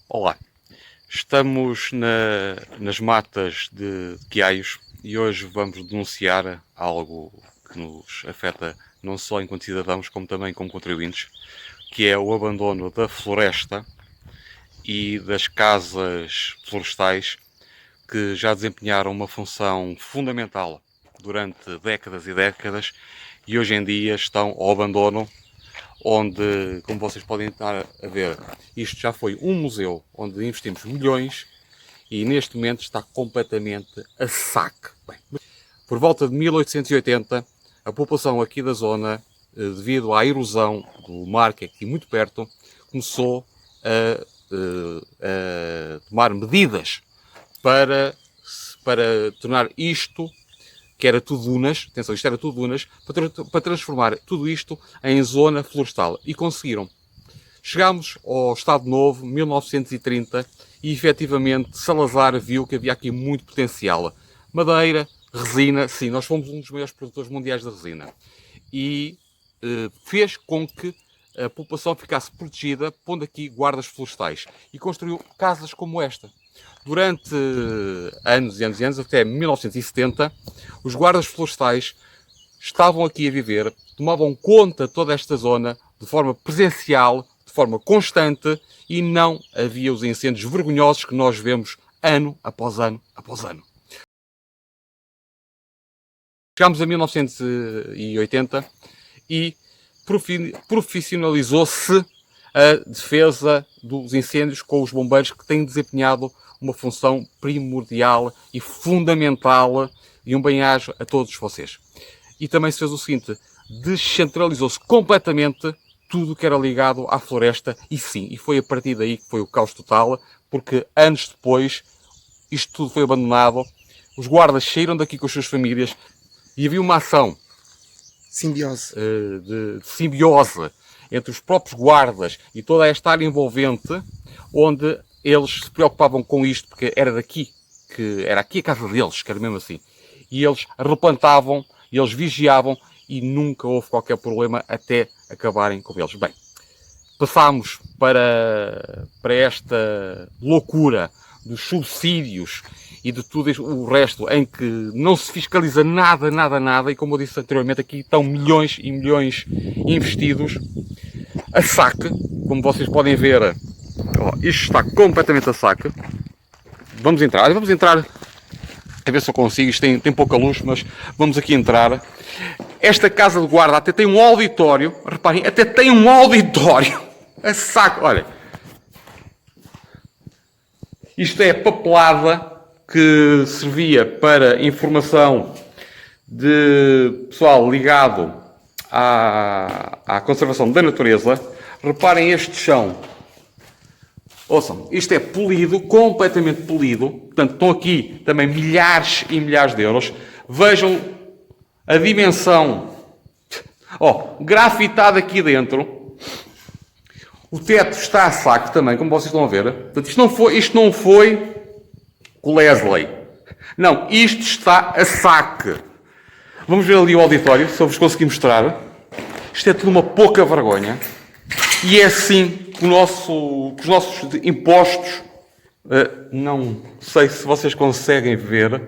Olá, estamos nas matas de Quiaios e hoje vamos denunciar algo que nos afeta não só enquanto cidadãos, como também como contribuintes, que é o abandono da floresta e das casas florestais que já desempenharam uma função fundamental durante décadas e décadas e hoje em dia estão ao abandono, onde, como vocês podem estar a ver, isto já foi um museu onde investimos milhões e neste momento está completamente a saque. Bem, por volta de 1880, a população aqui da zona, devido à erosão do mar, que é aqui muito perto, começou a tomar medidas para tornar isto, que era tudo dunas, atenção, isto era tudo dunas, para transformar tudo isto em zona florestal. E conseguiram. Chegámos ao Estado Novo, 1930, e efetivamente Salazar viu que havia aqui muito potencial. Madeira, resina, sim, nós fomos um dos maiores produtores mundiais de resina. E fez com que a população ficasse protegida, pondo aqui guardas florestais. E construiu casas como esta. Durante anos e anos e anos, até 1970, os guardas florestais estavam aqui a viver, tomavam conta de toda esta zona de forma presencial, de forma constante, e não havia os incêndios vergonhosos que nós vemos ano após ano após ano. Chegámos a 1980 e profissionalizou-se a defesa dos incêndios com os bombeiros, que têm desempenhado uma função primordial e fundamental, e um bem-aja a todos vocês. E também se fez o seguinte: descentralizou-se completamente tudo que era ligado à floresta, e sim, e foi a partir daí que foi o caos total, porque anos depois isto tudo foi abandonado, os guardas saíram daqui com as suas famílias e havia uma ação Simbiose. de simbiose entre os próprios guardas e toda esta área envolvente, onde eles se preocupavam com isto, porque era daqui, que era aqui a casa deles, que era mesmo assim. E eles replantavam, e eles vigiavam, e nunca houve qualquer problema até acabarem com eles. Bem, passámos para esta loucura dos subsídios e de tudo o resto, em que não se fiscaliza nada, nada, nada, e como eu disse anteriormente, aqui estão milhões e milhões investidos. A saque, como vocês podem ver, isto está completamente a saque. Vamos entrar, a ver se eu consigo, isto tem pouca luz, mas vamos aqui entrar. Esta casa de guarda até tem um auditório, reparem, até tem um auditório, a saco, olha. Isto é papelada que servia para informação de pessoal ligado à conservação da natureza. Reparem este chão. Ouçam, isto é polido, completamente polido. Portanto, estão aqui também milhares e milhares de euros. Vejam a dimensão. Grafitado aqui dentro. O teto está a saco também, como vocês estão a ver. Portanto, isto não foi o Leslie. Não, isto está a saque. Vamos ver ali o auditório, se eu vos conseguir mostrar. Isto é tudo uma pouca vergonha. E é assim que os nossos impostos, não sei se vocês conseguem ver,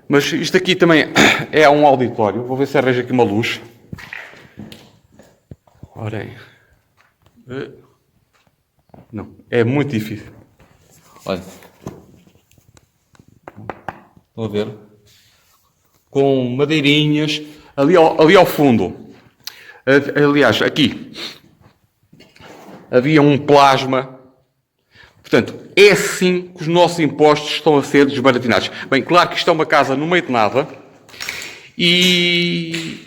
mas isto aqui também é um auditório. Vou ver se arranjo aqui uma luz. Orem. Não, é muito difícil. Olha. Estão a ver? Com madeirinhas. Ali ao fundo. Aliás, aqui. Havia um plasma. Portanto, é assim que os nossos impostos estão a ser desbaratinados. Bem, claro que isto é uma casa no meio de nada. E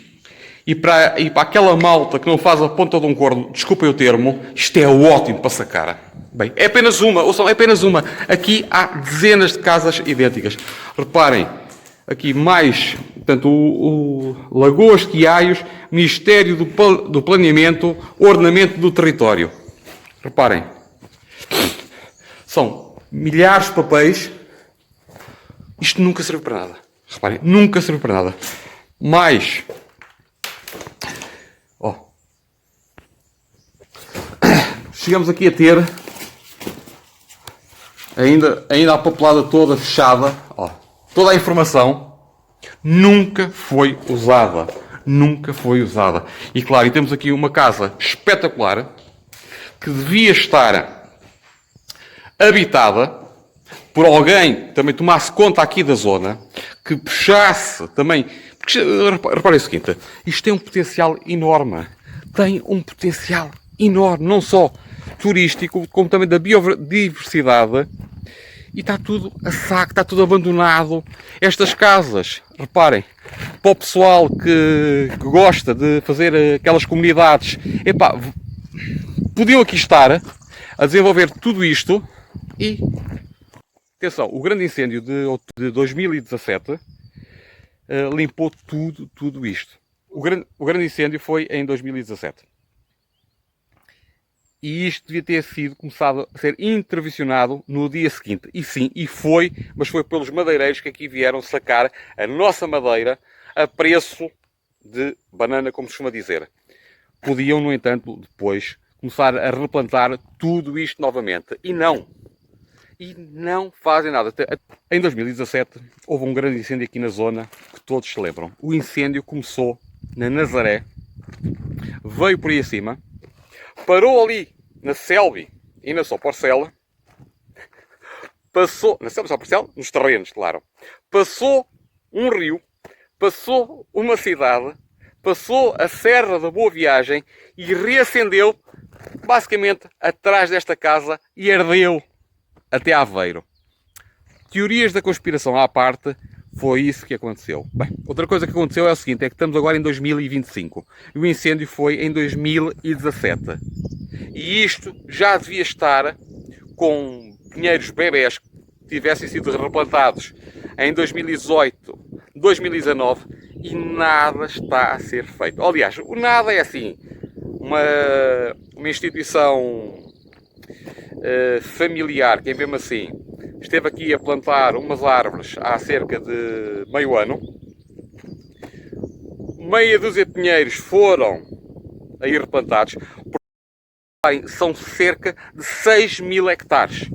para aquela malta que não faz a ponta de um corno, desculpem o termo, isto é ótimo para sacar. Bem, é apenas uma, ouçam, é apenas uma. Aqui há dezenas de casas idênticas. Reparem, aqui mais, portanto, o Lagoas Quiaios, Ministério do Planeamento, Ordenamento do Território. Reparem, são milhares de papéis. Isto nunca serve para nada. Reparem, nunca serve para nada. Mais, chegamos aqui a ter ainda a papelada toda fechada, ó, toda a informação nunca foi usada. Nunca foi usada. E claro, e temos aqui uma casa espetacular que devia estar habitada por alguém que também tomasse conta aqui da zona, que puxasse também. Porque, reparem o seguinte, isto tem um potencial enorme. Tem um potencial enorme, não só turístico, como também da biodiversidade. E está tudo a saco, está tudo abandonado. Estas casas, reparem, para o pessoal que gosta de fazer aquelas comunidades, epá, podiam aqui estar a desenvolver tudo isto e, atenção, o grande incêndio de 2017 limpou tudo isto. O grande incêndio foi em 2017. E isto devia ter sido começado a ser intervencionado no dia seguinte. E sim, e foi, mas foi pelos madeireiros que aqui vieram sacar a nossa madeira a preço de banana, como se costuma dizer. Podiam, no entanto, depois começar a replantar tudo isto novamente. E não fazem nada. Em 2017 houve um grande incêndio aqui na zona que todos se lembram. O incêndio começou na Nazaré, veio por aí acima, parou ali na Selby e na São Porcela, passou, na Selby e São Porcela, nos terrenos, claro, passou um rio, passou uma cidade, passou a Serra da Boa Viagem e reacendeu basicamente atrás desta casa e ardeu até Aveiro. Teorias da conspiração à parte, foi isso que aconteceu. Bem, outra coisa que aconteceu é o seguinte, é que estamos agora em 2025 e o incêndio foi em 2017. E isto já devia estar com pinheiros bebés que tivessem sido replantados em 2018, 2019 e nada está a ser feito. Aliás, o nada é assim, uma instituição familiar, que é mesmo assim, esteve aqui a plantar umas árvores há cerca de meio ano, meia dúzia de pinheiros foram aí replantados, são cerca de 6.000 hectares.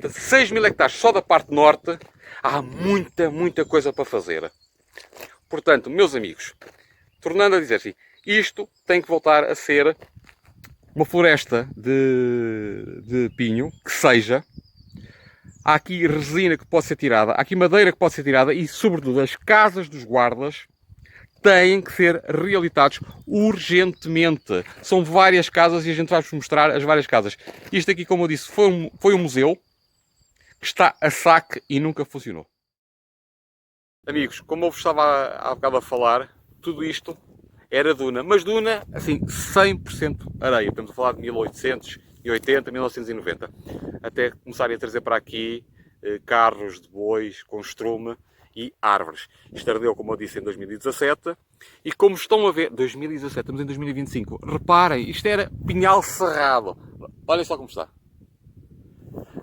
6.000 hectares só da parte norte, há muita coisa para fazer. Portanto, meus amigos, tornando a dizer assim, isto tem que voltar a ser uma floresta de pinho, que seja. Há aqui resina que pode ser tirada, há aqui madeira que pode ser tirada e, sobretudo, as casas dos guardas têm que ser reabilitados urgentemente. São várias casas e a gente vai-vos mostrar as várias casas. Isto aqui, como eu disse, foi um museu que está a saque e nunca funcionou. Amigos, como eu vos estava há bocado a falar, tudo isto era duna, mas duna, assim, 100% areia. Estamos a falar de 1880, 1990. Até começarem a trazer para aqui carros de bois com estrume e árvores. Isto ardeu, como eu disse, em 2017. E como estão a ver, 2017, estamos em 2025. Reparem, isto era pinhal cerrado. Olhem só como está.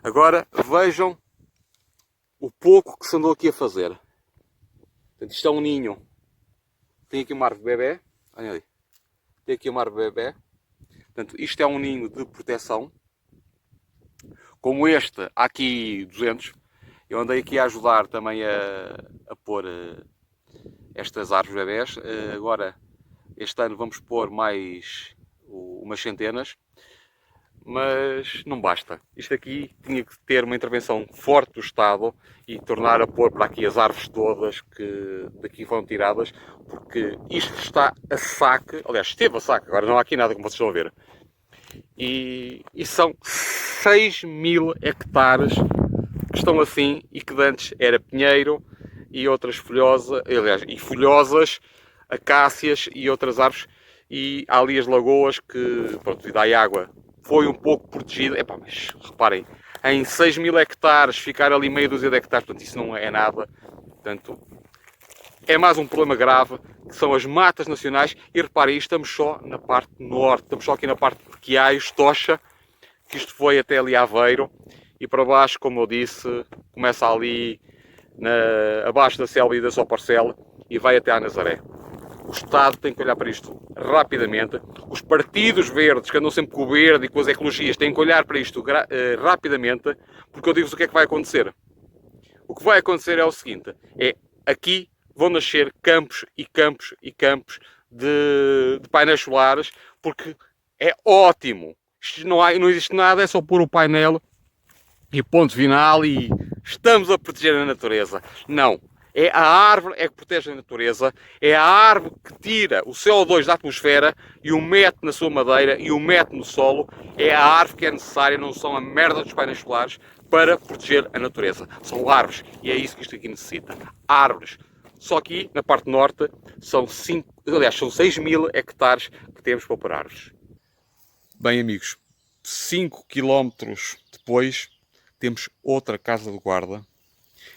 Agora vejam o pouco que se andou aqui a fazer. Portanto, isto é um ninho. Tem aqui uma árvore bebê. Olha ali. Tem aqui uma árvore bebê. Portanto, isto é um ninho de proteção. Como este, há aqui 200. Eu andei aqui a ajudar também a pôr estas árvores bebés. Agora, este ano vamos pôr mais umas centenas. Mas não basta. Isto aqui tinha que ter uma intervenção forte do Estado e tornar a pôr para aqui as árvores todas que daqui foram tiradas, porque isto está a saque, aliás, esteve a saque, agora não há aqui nada como vocês estão a ver. E são 6.000 hectares que estão assim e que antes era pinheiro e outras folhosas, aliás, e folhosas, acácias e outras árvores, e há ali as lagoas que, pronto, devido à água, foi um pouco protegida. Epá, mas reparem, em 6.000 hectares ficar ali meia dúzia de hectares, portanto isso não é nada. Portanto, é mais um problema grave, que são as matas nacionais. E reparem, estamos só na parte norte, estamos só aqui na parte de Quiaios, Tocha, que isto foi até ali Aveiro, e para baixo, como eu disse, começa ali abaixo da Selva e da São Porcela e vai até à Nazaré. O Estado tem que olhar para isto rapidamente. Os partidos verdes, que andam sempre com o verde e com as ecologias, têm que olhar para isto rapidamente, porque eu digo-vos o que é que vai acontecer. O que vai acontecer é o seguinte, aqui vão nascer campos e campos e campos de painéis solares, porque é ótimo. Isto não existe nada, é só pôr o painel e ponto final e estamos a proteger a natureza. Não. É a árvore que protege a natureza, é a árvore que tira o CO2 da atmosfera e o mete na sua madeira e o mete no solo. É a árvore que é necessária, não são a merda dos painéis solares para proteger a natureza. São árvores e é isso que isto aqui necessita. Árvores. Só aqui, na parte norte, são 6.000 hectares que temos para pôr árvores. Bem, amigos, 5 km depois temos outra casa de guarda.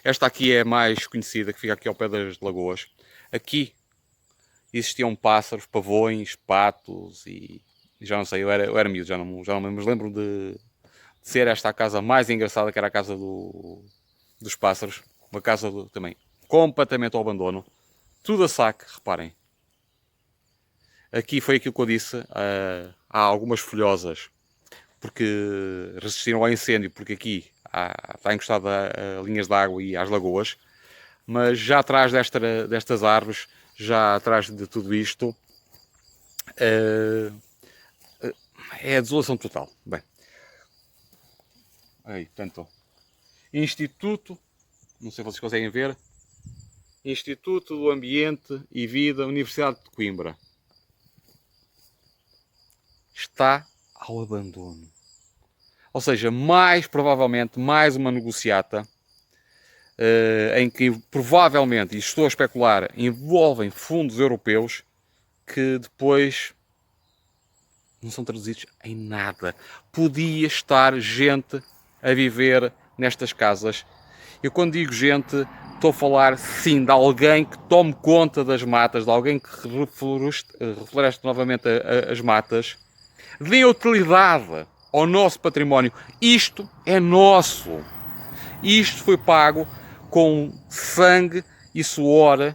Esta aqui é a mais conhecida, que fica aqui ao pé das lagoas. Aqui existiam pássaros, pavões, patos e já não sei, eu era miúdo, já não me lembro, mas lembro de ser esta a casa mais engraçada, que era a casa dos pássaros. Uma casa também completamente ao abandono. Tudo a saque, reparem. Aqui foi aquilo que eu disse, há algumas folhosas, porque resistiram ao incêndio, porque aqui está encostado a linhas de água e às lagoas, mas já atrás destas árvores, já atrás de tudo isto, é a desolação total. Bem, aí, portanto, Instituto, não sei se vocês conseguem ver, Instituto do Ambiente e Vida, Universidade de Coimbra. Está ao abandono. Ou seja, mais provavelmente, mais uma negociata em que provavelmente, e estou a especular, envolvem fundos europeus que depois não são traduzidos em nada. Podia estar gente a viver nestas casas. Eu quando digo gente, estou a falar sim de alguém que tome conta das matas, de alguém que refloreste novamente as matas, dê utilidade ao nosso património. Isto é nosso. Isto foi pago com sangue e suor,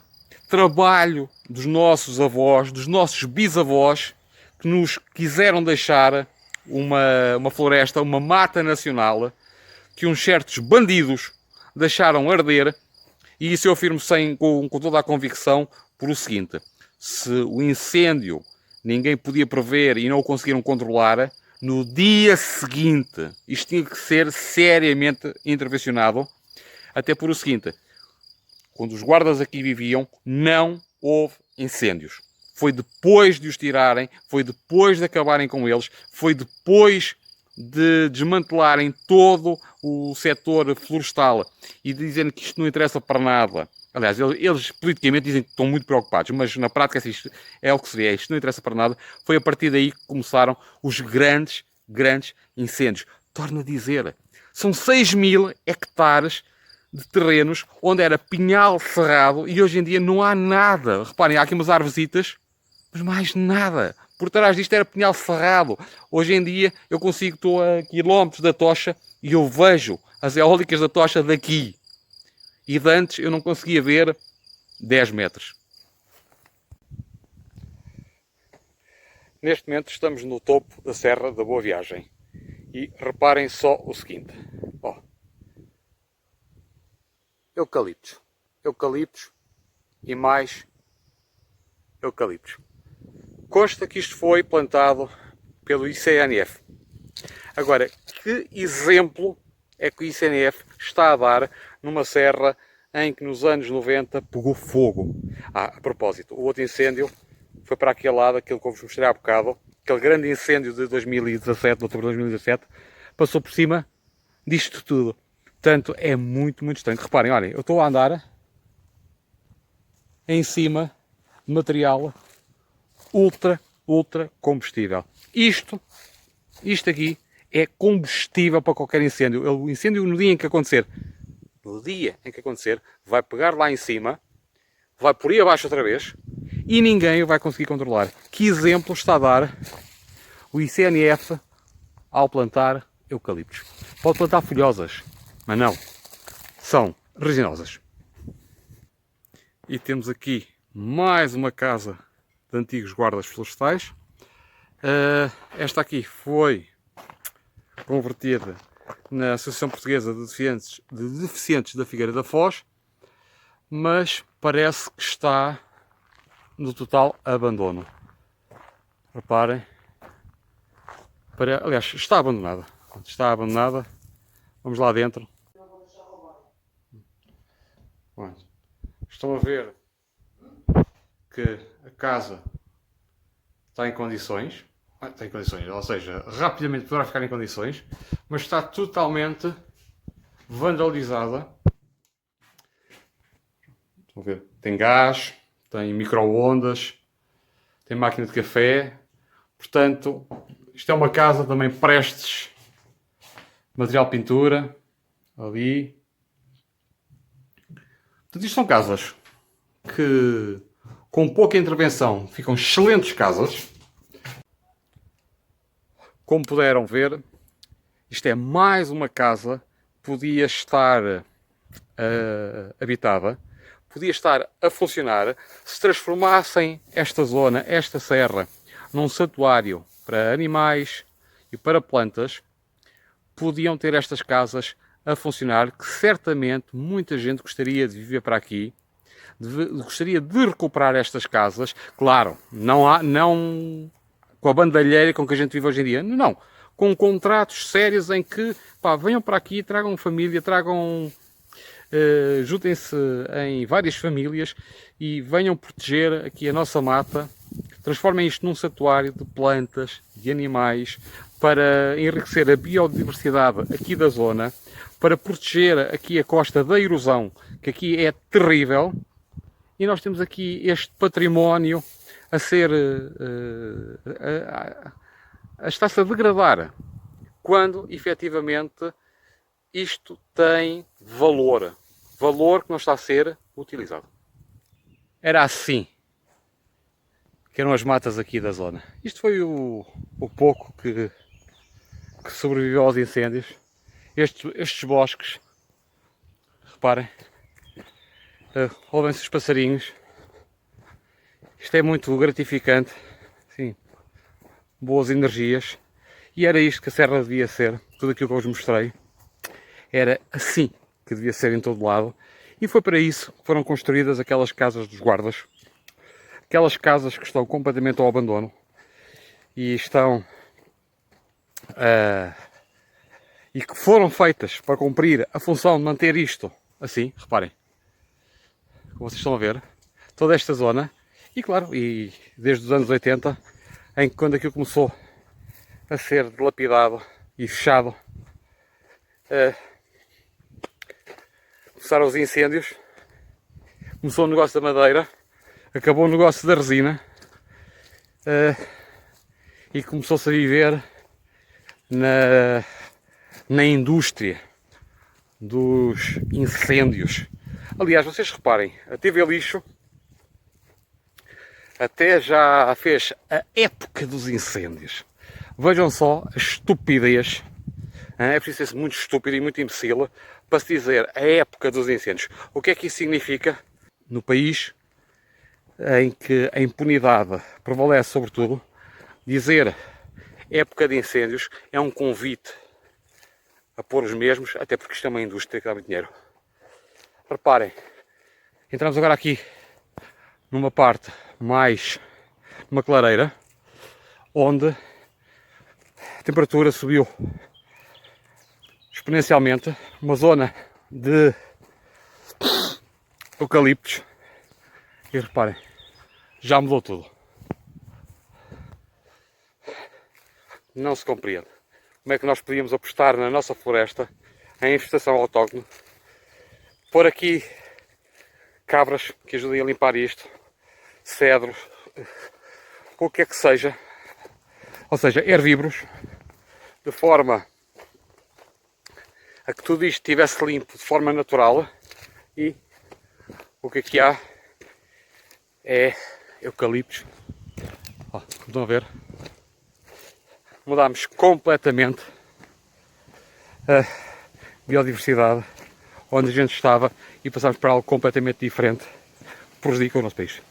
trabalho dos nossos avós, dos nossos bisavós, que nos quiseram deixar uma floresta, uma mata nacional, que uns certos bandidos deixaram arder, e isso eu afirmo com toda a convicção, por o seguinte: se o incêndio ninguém podia prever e não o conseguiram controlar, no dia seguinte isto tinha que ser seriamente intervencionado, até por o seguinte: quando os guardas aqui viviam, não houve incêndios. Foi depois de os tirarem, foi depois de acabarem com eles, foi depois de desmantelarem todo o setor florestal e dizendo que isto não interessa para nada. Aliás, eles politicamente dizem que estão muito preocupados, mas na prática isto é o que se vê, isto não interessa para nada. Foi a partir daí que começaram os grandes incêndios. Torno a dizer, são 6.000 hectares de terrenos onde era pinhal cerrado e hoje em dia não há nada. Reparem, há aqui umas arvesitas, mas mais nada. Por trás disto era pinhal cerrado. Hoje em dia eu estou a quilómetros da tocha e eu vejo as eólicas da tocha daqui. E de antes eu não conseguia ver 10 metros. Neste momento estamos no topo da Serra da Boa Viagem. E reparem só o seguinte. Ó, eucaliptos. Eucaliptos e mais eucaliptos. Consta que isto foi plantado pelo ICNF. Agora, que exemplo é que o ICNF está a dar numa serra em que nos anos 90 pegou fogo? A propósito, o outro incêndio foi para aquele lado, aquele que eu vos mostrei há bocado, aquele grande incêndio de 2017, de outubro de 2017, passou por cima disto tudo. Portanto, é muito estranho. Reparem, olhem, eu estou a andar em cima de material ultra combustível. Isto aqui é combustível para qualquer incêndio. O incêndio no dia em que acontecer, vai pegar lá em cima, vai por aí abaixo outra vez e ninguém vai conseguir controlar. Que exemplo está a dar o ICNF ao plantar eucaliptos? Pode plantar folhosas, mas não, são resinosas. E temos aqui mais uma casa de antigos guardas florestais. Esta aqui foi convertida na Associação Portuguesa de Deficientes da Figueira da Foz, mas parece que está no total abandono. Reparem. Aliás, está abandonada. Está abandonada. Vamos lá dentro. Bom, estão a ver que a casa está em condições. Tem condições, ou seja, rapidamente poderá ficar em condições, mas está totalmente vandalizada. Estão a ver? Tem gás, tem micro-ondas, tem máquina de café. Portanto, isto é uma casa também prestes. Material pintura, ali. Portanto, isto são casas que, com pouca intervenção, ficam excelentes casas. Como puderam ver, isto é mais uma casa que podia estar habitada, podia estar a funcionar, se transformassem esta zona, esta serra, num santuário para animais e para plantas. Podiam ter estas casas a funcionar, que certamente muita gente gostaria de viver para aqui, gostaria de recuperar estas casas. Claro, não com a bandalheira com que a gente vive hoje em dia, não, com contratos sérios em que, pá, venham para aqui, tragam família, juntem-se em várias famílias e venham proteger aqui a nossa mata, transformem isto num santuário de plantas, de animais, para enriquecer a biodiversidade aqui da zona, para proteger aqui a costa da erosão, que aqui é terrível, e nós temos aqui este património a ser está-se a degradar, quando efetivamente isto tem valor que não está a ser utilizado. Era assim que eram as matas aqui da zona. Isto foi o pouco que sobreviveu aos incêndios. Estes bosques, reparem, ouvem-se os passarinhos. Isto é muito gratificante, sim, boas energias, e era isto que a serra devia ser, tudo aquilo que eu vos mostrei, era assim que devia ser em todo lado, e foi para isso que foram construídas aquelas casas dos guardas, aquelas casas que estão completamente ao abandono, e estão, e que foram feitas para cumprir a função de manter isto assim, reparem, como vocês estão a ver, toda esta zona. E claro, e desde os anos 80, em que quando aquilo começou a ser dilapidado e fechado, começaram os incêndios, começou o negócio da madeira, acabou o negócio da resina, e começou-se a viver na indústria dos incêndios. Aliás, vocês reparem, a TV Lixo até já fez a época dos incêndios. Vejam só a estupidez. É preciso ser muito estúpido e muito imbecil para se dizer a época dos incêndios. O que é que isso significa? No país em que a impunidade prevalece sobre tudo, dizer época de incêndios é um convite a pôr os mesmos, até porque isto é uma indústria que dá muito dinheiro. Reparem, entramos agora aqui numa parte mais, numa clareira, onde a temperatura subiu exponencialmente, uma zona de eucaliptos, e reparem, já mudou tudo. Não se compreende como é que nós podíamos apostar na nossa floresta em infestação autóctone, pôr aqui cabras que ajudem a limpar isto, cedros, o que é que seja, ou seja, herbívoros, de forma a que tudo isto estivesse limpo de forma natural, e o que aqui há é eucaliptos. Ó, como estão a ver, mudámos completamente a biodiversidade onde a gente estava e passámos para algo completamente diferente, que prejudica o nosso país.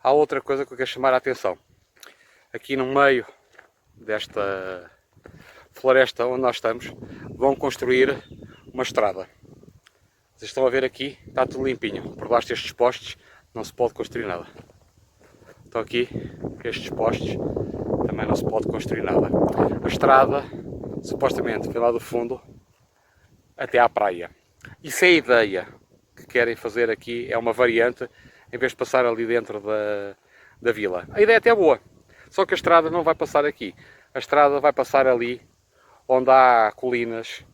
há outra coisa que eu quero chamar a atenção. Aqui no meio desta floresta onde nós estamos, vão construir uma estrada. Vocês estão a ver aqui, está tudo limpinho. Por baixo destes postes não se pode construir nada. Estão aqui estes postes, também não se pode construir nada. A estrada, supostamente, vem lá do fundo até à praia. Isso é a ideia que querem fazer aqui, é uma variante, em vez de passar ali dentro da vila. A ideia é até boa, só que a estrada não vai passar aqui. A estrada vai passar ali, onde há colinas,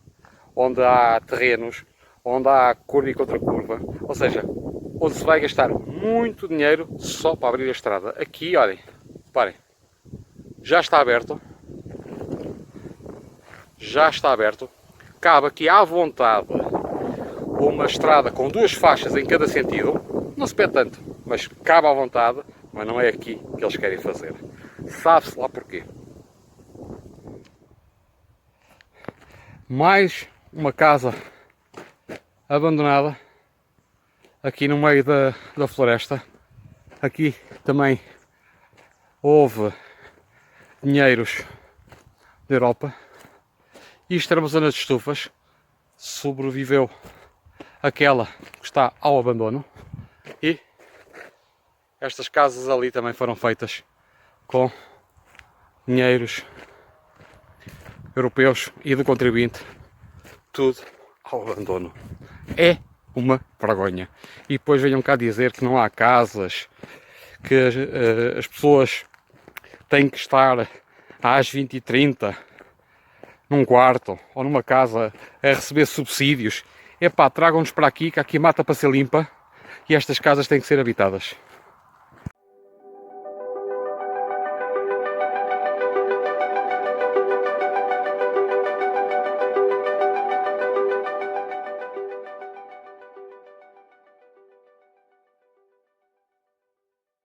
onde há terrenos, onde há curva e contra-curva. Ou seja, onde se vai gastar muito dinheiro só para abrir a estrada. Aqui, olhem, reparem, já está aberto. Já está aberto. Cabe aqui à vontade uma estrada com 2 faixas em cada sentido. Não se pede tanto, mas cabe à vontade. Mas não é aqui que eles querem fazer. Sabe-se lá porquê. Mais uma casa abandonada aqui no meio da floresta. Aqui também houve dinheiros da Europa. Isto era uma zona de estufas. Sobreviveu aquela que está ao abandono. E estas casas ali também foram feitas com dinheiros europeus e do contribuinte. Tudo ao abandono. É uma vergonha. E depois venham cá dizer que não há casas, que as pessoas têm que estar às 20h30 num quarto ou numa casa a receber subsídios. Epá, tragam-nos para aqui, que aqui mata para ser limpa e estas casas têm que ser habitadas.